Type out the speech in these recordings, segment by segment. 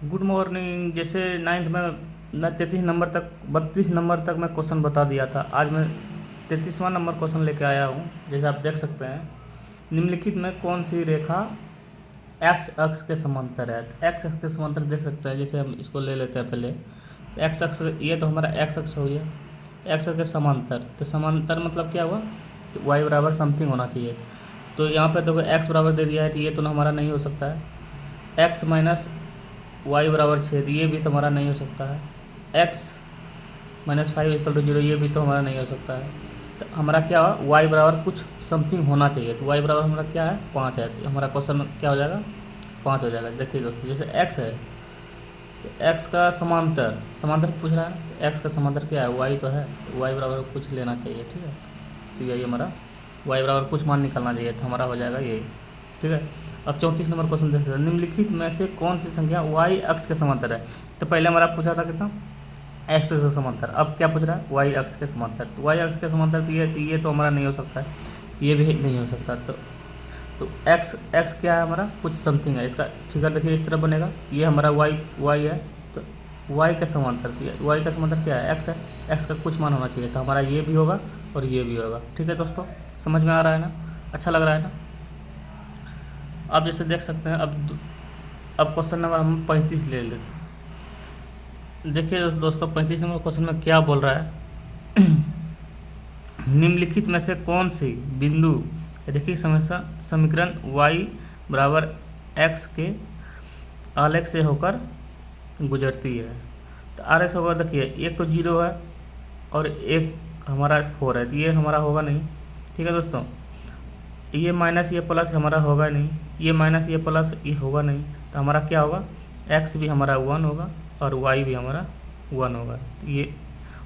Good morning. जैसे ninth में मैं 33 नंबर तक मैं क्वेश्चन बता दिया था। आज मैं 33वां नंबर क्वेश्चन लेके आया हूँ। जैसे आप देख सकते हैं, निम्नलिखित में कौन सी रेखा एक्स अक्ष के समांतर है। तो एक्स अक्ष के समांतर देख सकते हैं। जैसे हम इसको ले लेते हैं पहले। एक्स अक्ष, ये तो हमारा एक्स अक्ष हो गया। एक्स अक्ष के समांतर, तो समांतर मतलब क्या हुआ, तो वाई बराबर समथिंग होना चाहिए। तो यहाँ पे देखो एक्स बराबर दे दिया है, तो ये तो हमारा नहीं हो सकता है। एक्स माइनस वाई बराबर 6, ये भी तो हमारा नहीं हो सकता है। एक्स माइनस 5 इक्वल टू 0, ये भी तो हमारा नहीं हो सकता है। तो हमारा क्या हुआ, वाई बराबर कुछ समथिंग होना चाहिए। तो वाई बराबर हमारा क्या है, 5 है। तो हमारा क्वेश्चन क्या हो जाएगा, 5 हो जाएगा। देखिए दोस्तों, जैसे एक्स है तो एक्स का समांतर, समांतर पूछ रहा है, तो एक्स का समांतर क्या है, वाई तो है। तो वाई बराबर कुछ लेना चाहिए, ठीक है। तो यही हमारा वाई बराबर कुछ मान निकालना चाहिए, तो हमारा हो जाएगा यही, ठीक है। अब 34 नंबर क्वेश्चन देख सकते हैं। निम्नलिखित में से कौन सी संख्या वाई अक्ष के समांतर है। तो पहले हमारा पूछा था कितना, एक्स के समांतर। अब क्या पूछ रहा है, वाई अक्ष के समांतर। तो वाई अक्ष के समांतर तो ये तो हमारा नहीं हो सकता है, ये भी नहीं हो सकता। तो एक्स एक्स क्या है हमारा, कुछ समथिंग है। इसका फिगर देखिए इस तरह बनेगा, ये हमारा वाई है। तो वाई का समांतर, तो वाई का समांतर क्या है, एक्स है। एक्स का कुछ मान होना चाहिए, तो हमारा ये भी होगा और ये भी होगा, ठीक है दोस्तों। समझ में आ रहा है ना, अच्छा लग रहा है ना। आप जैसे देख सकते हैं, अब क्वेश्चन नंबर हम 35 ले लेते हैं। देखिए दोस्तों, 35 नंबर क्वेश्चन में क्या बोल रहा है निम्नलिखित में से कौन सी बिंदु रेखीय समस्या समीकरण y बराबर x के आलेख से होकर गुजरती है। तो आर एस होगा, देखिए एक तो 0 है और एक हमारा 4 है, तो ये हमारा होगा नहीं, ठीक है दोस्तों। ये माइनस ये प्लस हमारा होगा नहीं, ये माइनस ये प्लस ये होगा नहीं। तो हमारा क्या होगा, x भी हमारा 1 होगा और y भी हमारा 1 होगा। तो ये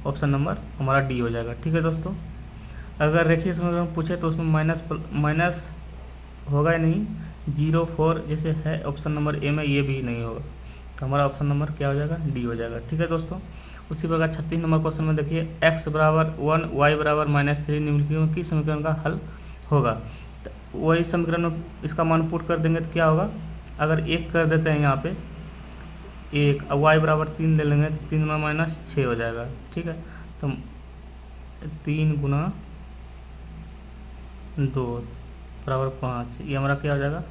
ऑप्शन नंबर हमारा डी हो जाएगा, ठीक है दोस्तों। अगर रेखीय समीकरण पूछे तो उसमें माइनस होगा ही नहीं, 0 4 जैसे है ऑप्शन नंबर ए में, ये भी नहीं होगा। तो हमारा ऑप्शन नंबर क्या हो जाएगा, डी हो जाएगा, ठीक है दोस्तों। उसी प्रकार 36 नंबर क्वेश्चन में देखिए, x बराबर 1 y बराबर -3 निम्नलिखित में किस समीकरण का हल होगा। तो वही समीकरण में इसका मान पुट कर देंगे तो क्या होगा, अगर 1 कर देते हैं यहाँ पे 1, अब y बराबर 3 ले लेंगे तो 3 में -6 हो जाएगा, ठीक है। तो 3 गुना 2 बराबर 5, ये हमारा क्या हो जाएगा,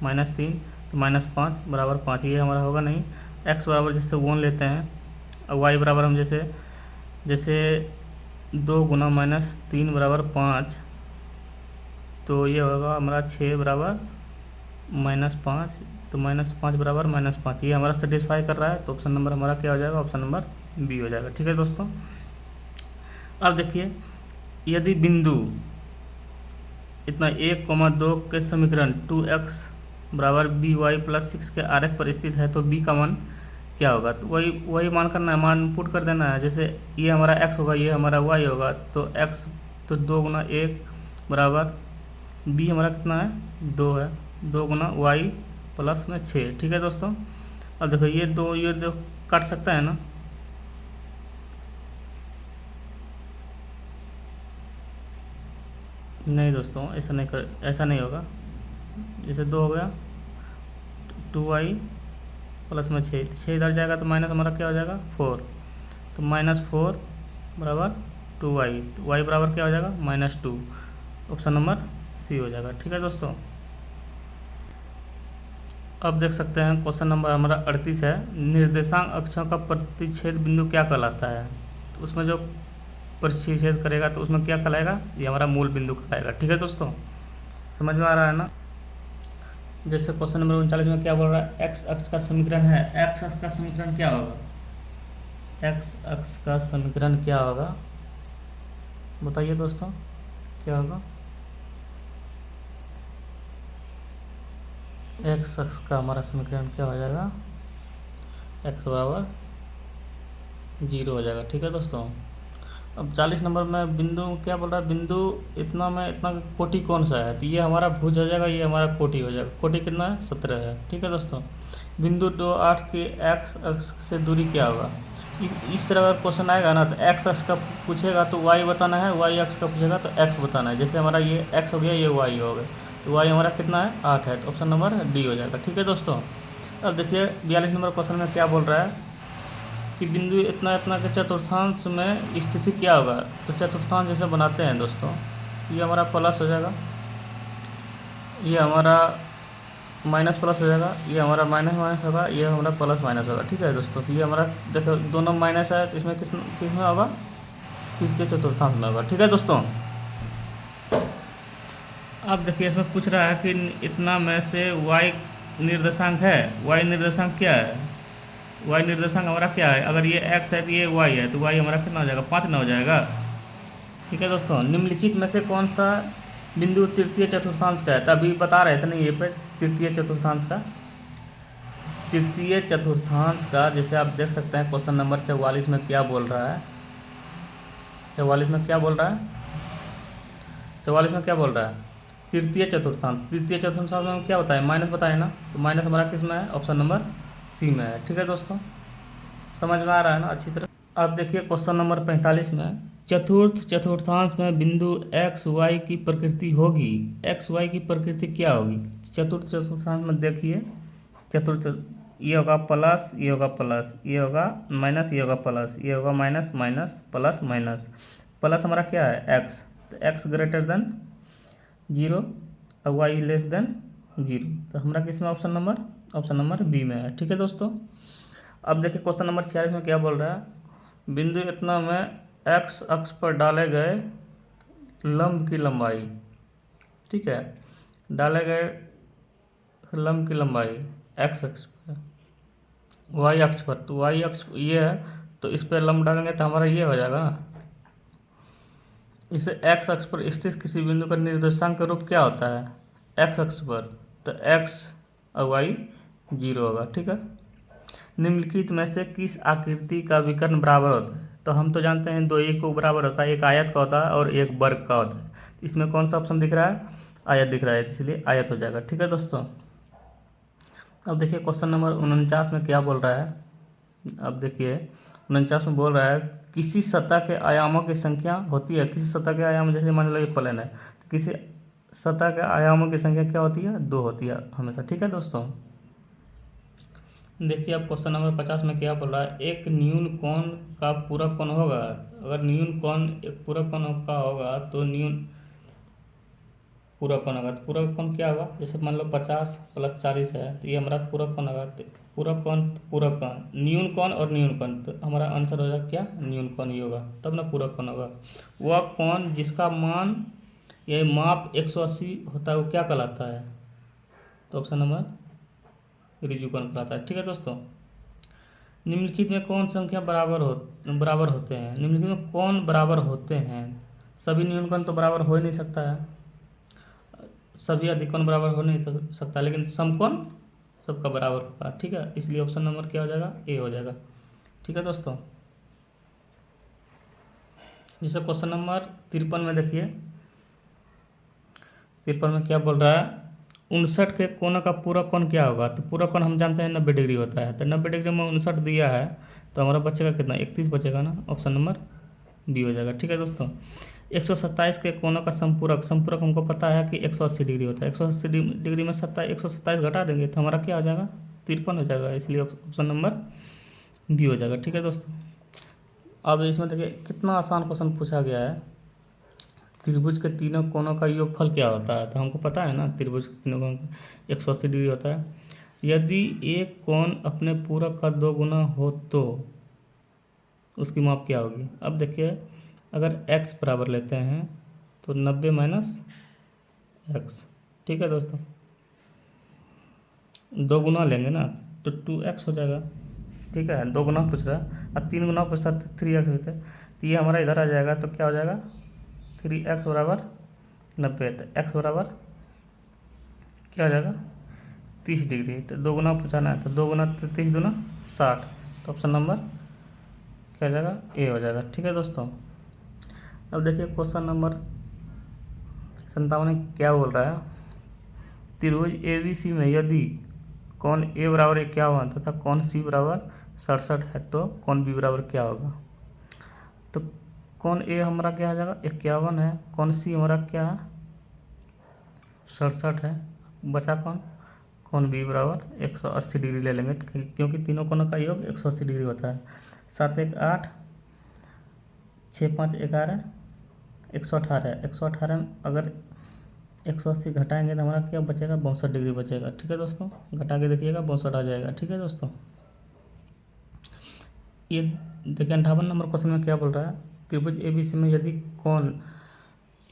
-3। तो -5 बराबर 5, ये हमारा होगा नहीं। x बराबर जैसे 1 लेते हैं, और y बराबर हम जैसे जैसे 2 गुना -3 बराबर 5, तो ये होगा हमारा 6 बराबर -5। तो -5 बराबर -5, ये हमारा सेटिस्फाई कर रहा है। तो ऑप्शन नंबर हमारा क्या हो जाएगा, ऑप्शन नंबर बी हो जाएगा, ठीक है दोस्तों। अब देखिए, यदि बिंदु इतना 1,2 के समीकरण 2x बराबर बी वाई प्लस 6 के आरेख पर स्थित है, तो b का मान क्या होगा। तो वही मान करना है, मान पुट कर देना है। जैसे ये हमारा x होगा, ये हमारा y होगा। तो x तो 2 गुना 1 बराबर b हमारा कितना है, 2 है। 2 गुना y प्लस में 6, ठीक है दोस्तों। अब देखो ये दो काट सकता है ना, नहीं दोस्तों ऐसा नहीं होगा। जैसे 2 हो गया, 2y प्लस में 6 इधर जाएगा तो माइनस हमारा क्या हो जाएगा, 4। तो -4 बराबर 2y, तो y बराबर क्या हो जाएगा, -2। ऑप्शन नंबर सी हो जाएगा, ठीक है दोस्तों। अब देख सकते हैं क्वेश्चन नंबर हमारा 38 है। निर्देशांक अक्षों का प्रतिच्छेद बिंदु क्या कहलाता है। तो उसमें जो प्रतिच्छेद करेगा तो उसमें क्या कहलाएगा, ये हमारा मूल बिंदु कहलाएगा, ठीक है दोस्तों। समझ में आ रहा है ना। जैसे क्वेश्चन नंबर 39 में क्या बोल रहा है, एक्स अक्ष का समीकरण है। एक्स अक्ष का समीकरण क्या होगा, एक्स अक्ष का समीकरण क्या होगा, बताइए दोस्तों क्या होगा। एक्स अक्ष का हमारा समीकरण क्या हो जाएगा, एक्स बराबर 0 हो जाएगा, ठीक है दोस्तों। अब 40 नंबर में बिंदु क्या बोल रहा है, बिंदु इतना में इतना कोटि कौन सा है। तो ये हमारा भुज हो जाएगा, ये हमारा कोटि हो जाएगा। कोटि कितना है, 17 है, ठीक है दोस्तों। बिंदु 2 8 के एक्स अक्ष से दूरी क्या होगा। इस तरह अगर क्वेश्चन आएगा ना, तो एक्स अक्ष का पूछेगा तो वाई बताना है, वाई अक्ष का पूछेगा तो एक्स बताना है। जैसे हमारा ये एक्स हो गया, ये वाई हो गया, तो वाई हमारा कितना है, 8 है। तो ऑप्शन नंबर डी हो जाएगा, ठीक है दोस्तों। अब देखिए 42 नंबर क्वेश्चन में क्या बोल रहा है कि बिंदु इतना इतना के चतुर्थांश में स्थिति क्या होगा। तो चतुर्थांश जैसे बनाते हैं दोस्तों, ये हमारा प्लस हो जाएगा, ये हमारा माइनस प्लस हो जाएगा, ये हमारा माइनस माइनस होगा, ये हमारा प्लस माइनस होगा। ठीक है दोस्तों, तो ये हमारा देखो दोनों माइनस है, तो इसमें किस में होगा, तृतीय चतुर्थांश में होगा। ठीक है दोस्तों, अब देखिए इसमें पूछ रहा है कि इतना में से y निर्देशांक है। y निर्देशांक क्या है, y निर्देशांक हमारा क्या है, अगर ये x है तो ये y है, तो y हमारा कितना हो जाएगा, 5 ना हो जाएगा। ठीक है दोस्तों, निम्नलिखित में से कौन सा बिंदु तृतीय चतुर्थांश का है। तभी बता रहे थे ना ये पे तृतीय चतुर्थांश का, तृतीय चतुर्थांश का जैसे आप देख सकते हैं क्वेश्चन नंबर 44 में क्या बोल रहा है। 44 में क्या बोल रहा है, 44 में क्या बोल रहा है, तृतीय चतुर्थांश। तृतीय चतुर्थांश में क्या बताए, माइनस बताए ना, तो माइनस हमारा किस में है, ऑप्शन नंबर सी में है। ठीक है दोस्तों, समझ में आ रहा है ना अच्छी तरह। अब देखिए क्वेश्चन नंबर 45 में, चतुर्थांश में बिंदु एक्स वाई की प्रकृति होगी। एक्स वाई की प्रकृति क्या होगी चतुर्थांश में, देखिए ये होगा प्लस, ये होगा प्लस, ये होगा माइनस, ये होगा प्लस, ये होगा minus minus plus minus. Plus हमारा क्या है एक्स, तो एक्स ग्रेटर देन 0 और वाई लेस देन 0, तो हमारा किस में ऑप्शन नंबर बी में है। ठीक है दोस्तों, अब देखिए क्वेश्चन नंबर 46 में क्या बोल रहा है, बिंदु इतना में एक्स अक्ष पर डाले गए लंब की लंबाई। ठीक है, डाले गए लंब की लंबाई एक्स अक्ष पर, वाई अक्ष पर, तो वाई अक्ष ये है, तो इस पर लंब डालेंगे तो हमारा ये हो जाएगा ना। इसे एक्स अक्ष पर स्थित किसी बिंदु का निर्देशांक का रूप क्या होता है, एक्स अक्ष पर, तो एक्स और वाई 0 होगा। ठीक है, निम्नलिखित में से किस आकृति का विकर्ण बराबर होता है। तो हम तो जानते हैं दो एक को बराबर होता है, एक आयत का होता है और एक वर्ग का होता है। इसमें कौन सा ऑप्शन दिख रहा है, आयत दिख रहा है, इसलिए आयत हो जाएगा। ठीक है दोस्तों, अब देखिए क्वेश्चन नंबर 49 में क्या बोल रहा है। अब देखिए 49 में बोल रहा है किसी सतह के आयामों की संख्या होती है। किसी सतह के आयाम, जैसे मान लो ये प्लेन है, तो किसी सतह के आयामों की संख्या क्या होती है, 2 होती है हमेशा। ठीक है दोस्तों, देखिए अब क्वेश्चन नंबर 50 में क्या बोल रहा है, एक न्यून कोण का पूरक कोण होगा। अगर न्यून कोण एक पूरक कोण का होगा तो न्यून पूरक कोण होगा, तो पूरक कोण क्या होगा, जैसे मान लो 50 + 40 है, तो ये हमारा पूरक कोण होगा। तो पूरक कोण न्यून कोण और न्यून कोण, तो हमारा आंसर हो जाएगा क्या, न्यून कोण ही होगा, तब ना पूरक कोण होगा। वह कोण जिसका मान या माप 180 होता है वो क्या कहलाता है, तो ऑप्शन नंबर ऋजु कोण कहलाता है। ठीक है दोस्तों, निम्नलिखित में कौन संख्या बराबर होते हैं। निम्नलिखित में कौन बराबर होते हैं, सभी न्यून कोण तो बराबर हो ही नहीं सकता है, सभी अधिकोण बराबर हो नहीं सकता, लेकिन समकोण सबका बराबर होगा। ठीक है, इसलिए ऑप्शन नंबर क्या हो जाएगा, ए हो जाएगा। ठीक है दोस्तों, जैसे क्वेश्चन नंबर 53 में देखिए, 53 में क्या बोल रहा है, 59 के कोण का पूरक कोण क्या होगा। तो पूरक कोण हम जानते हैं 90 डिग्री होता है, तो 90 डिग्री में 59 दिया है, तो हमारा बचेगा कितना, 31 बचेगा ना, ऑप्शन नंबर बी हो जाएगा। ठीक है दोस्तों, 127 के कोणों का संपूरक हमको पता है कि 180 डिग्री होता है। 180 डिग्री में 127 घटा देंगे तो हमारा क्या हो जाएगा, 53 हो जाएगा, इसलिए ऑप्शन नंबर बी हो जाएगा। ठीक है दोस्तों, अब इसमें देखिए कितना आसान क्वेश्चन पूछा गया है, त्रिभुज के तीनों कोणों का योगफल क्या होता है। तो हमको पता है ना, त्रिभुज के तीनों कोणों का 180 डिग्री होता है। यदि एक कोण अपने पूरक का 2 गुना हो तो उसकी माप क्या होगी। अब देखिए अगर x बराबर लेते हैं तो 90 - x। ठीक है दोस्तों, 2 गुना लेंगे ना तो 2x हो जाएगा। ठीक है, 2 गुना पूछ रहा है, अब 3 गुना पूछता है तो 3x होता है, तो ये हमारा इधर आ जाएगा, तो क्या हो जाएगा 3x बराबर 90, तो x बराबर क्या हो जाएगा 30 डिग्री। तो 2 गुना पूछाना है, तो 2 गुना 30 दूना 60, तो ऑप्शन नंबर क्या हो जाएगा, ए हो जाएगा। ठीक है दोस्तों, अब देखिए क्वेश्चन नंबर 57 में क्या बोल रहा है, त्रिभुज ABC में यदि कोण A बराबर 51 तथा कोण C बराबर 67 है तो कोण B बराबर क्या होगा। तो कोण A हमारा क्या हो जाएगा 51 है, कोण C हमारा क्या है 67 है, बचा कोण बी बराबर 180 डिग्री ले लेंगे, क्योंकि तीनों कोनों का योग 180 डिग्री होता है। 7 1 8, 6 5 11, 118। 118 में अगर 180 घटाएंगे तो हमारा क्या बचेगा, 62 डिग्री बचेगा। ठीक है दोस्तों, घटा के देखिएगा 62 आ जाएगा। ठीक है दोस्तों, ये देखिए 58 नंबर क्वेश्चन में क्या बोल रहा है, त्रिभुज ए बी सी में यदि कोण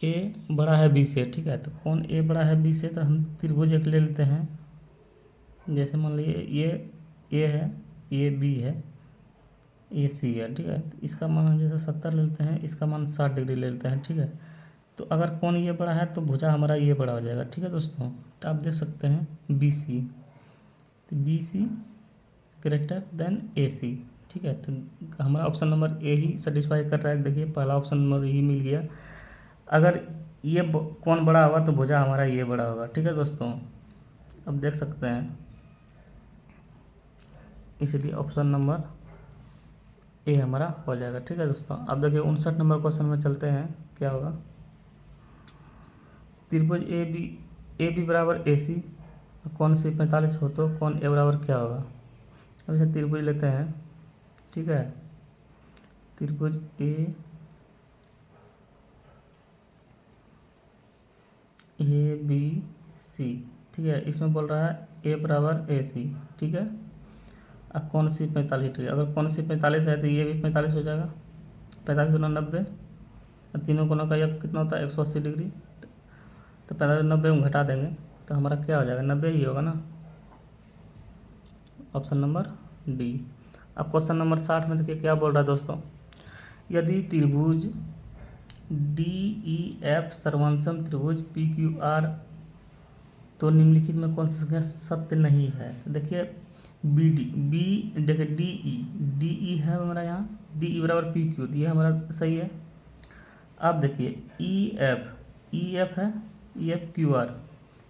ए बड़ा है बी से, ठीक है, तो कोण ए बड़ा है बी से, तो हम त्रिभुज एक ले लेते हैं। जैसे मान लीजिए ये ए है, ये बी है, ये सी है। ठीक है, तो इसका मान हम जैसे 70 ले लेते हैं, इसका मान 60 डिग्री ले लेते हैं। ठीक है, तो अगर कोण ये बड़ा है तो भुजा हमारा ये बड़ा हो जाएगा। ठीक है दोस्तों, तो आप देख सकते हैं बी सी, तो बी सी ग्रेटर देन ए सी। ठीक है, तो हमारा option number A he satisfy कर रहा है। देखिए पहला ऑप्शन नंबर ही मिल गया। अगर ये कोण बड़ा होगा तो भुजा हमारा ये बड़ा होगा। ठीक है दोस्तों, अब देख सकते हैं, इसलिए ऑप्शन नंबर ए हमारा हो जाएगा। ठीक है दोस्तों, अब देखिए 59 नंबर क्वेश्चन में चलते हैं, क्या होगा। त्रिभुज ए बी बराबर ए सी, कोण सी 45 हो तो कोण ए बराबर क्या होगा। अब इसे त्रिभुज लेते हैं। ठीक है, त्रिभुज ए बी सी, ठीक है, इसमें बोल रहा है ए बराबर ए सी। ठीक है, अब कोण सी 45 डिग्री, अगर कोण सी 45 है तो ये भी 45 हो जाएगा। 45 गुना 90, तीनों कोनों का योग कितना होता है, 180 डिग्री। तो 45 90 में घटा देंगे तो हमारा क्या हो जाएगा, 90 ही होगा ना, ऑप्शन नंबर डी। अब क्वेश्चन नंबर 60 में देखिए क्या बोल रहा है दोस्तों, यदि त्रिभुज डी ई एफ सर्वसम त्रिभुज पी क्यू आर, तो निम्नलिखित में कौन सी संख्या सत्य नहीं है। तो देखिए देखिए डी ई है हमारा यहाँ, डी ई बराबर पी क्यू, ये हमारा सही है। अब देखिए ई एफ है, ई एफ क्यू आर,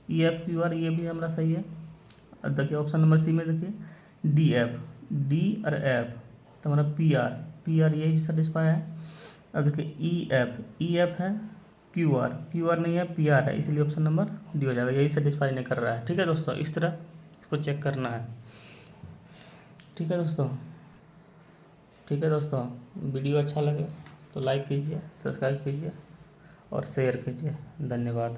ये भी हमारा सही है। अब देखिए ऑप्शन नंबर सी में देखिए डी और एफ, तो हमारा पी आर ये भी सेटिस्फाई है। अब देखिए ई एफ है, क्यू आर नहीं है, पी आर है, इसलिए ऑप्शन नंबर डी हो जाएगा, यही सेटिस्फाई नहीं कर रहा है। ठीक है दोस्तों, इस तरह इसको चेक करना है। ठीक है दोस्तों, वीडियो अच्छा लगे तो लाइक कीजिए, सब्सक्राइब कीजिए और शेयर कीजिए। धन्यवाद।